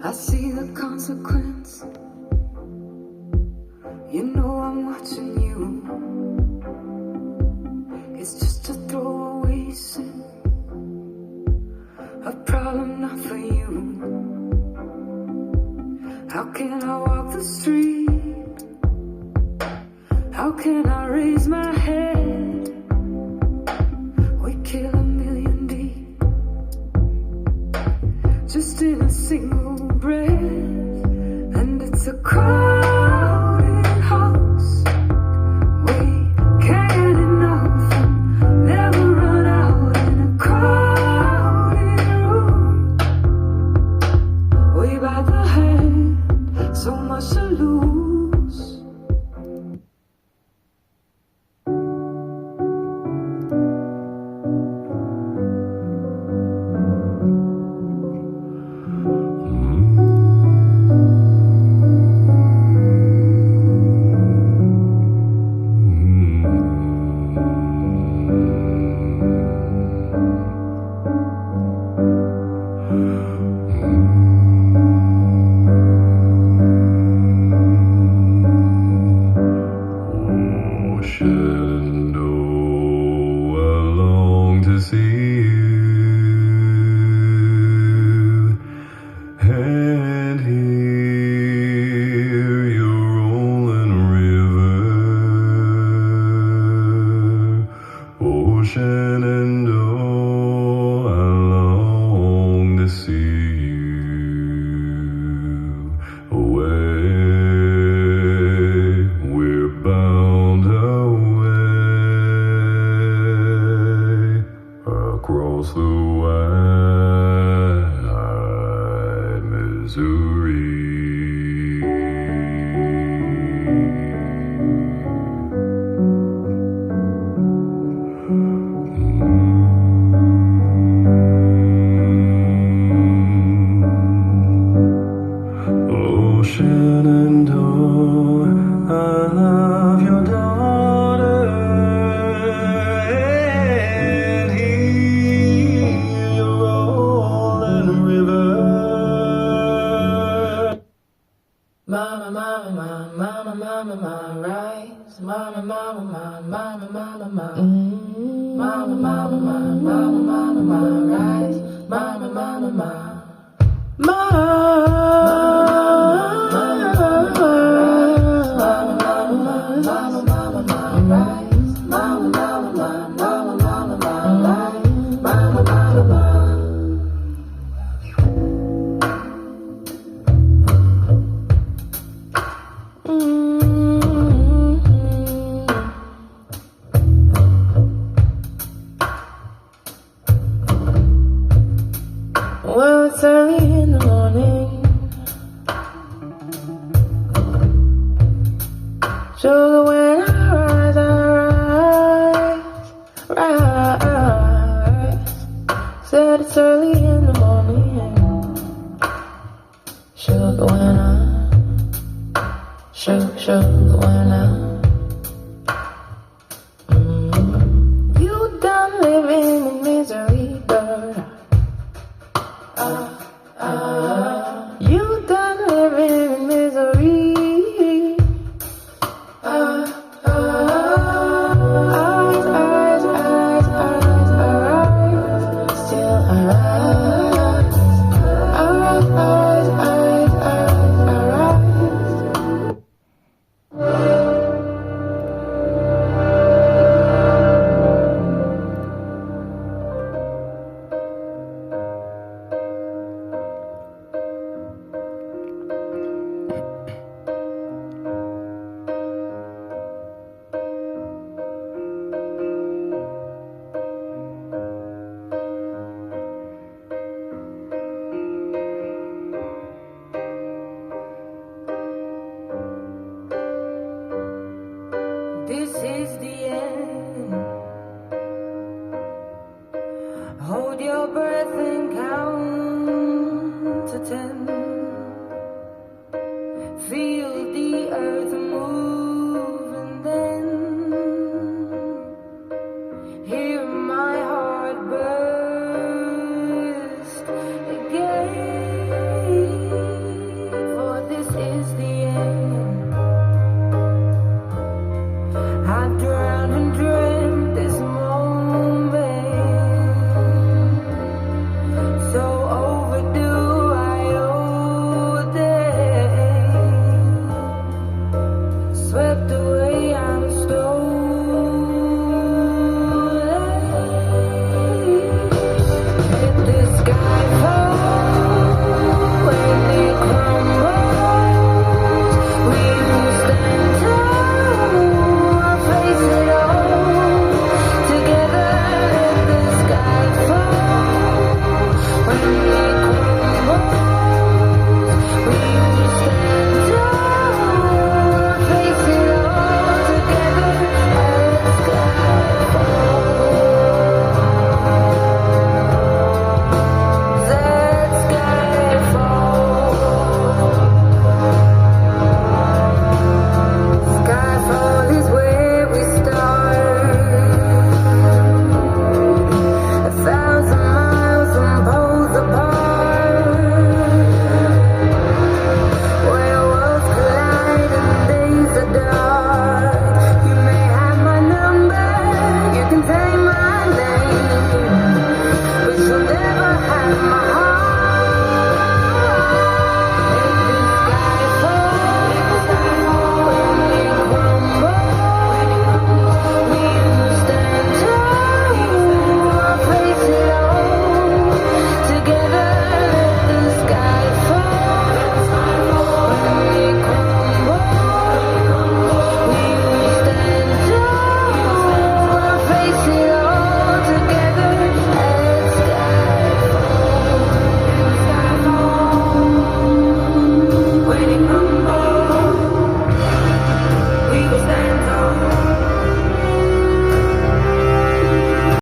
I see the consequence. You know I'm watching you. It's just a throwaway sin, a problem not for you. How can I walk the street? How can I raise my head? We kill a million deep, just in a single breath. And it's a crowded house. We can't get enough and never run out in a crowded room. We by the hand, so much to lose. Well, it's early in the morning. Sugar, when I rise. Said it's early in the morning. Sugar, when sugar, when you done living in misery, but you done living in misery. Eyes, still eyes. This is the end. Hold your breath and count to 10. Feel the earth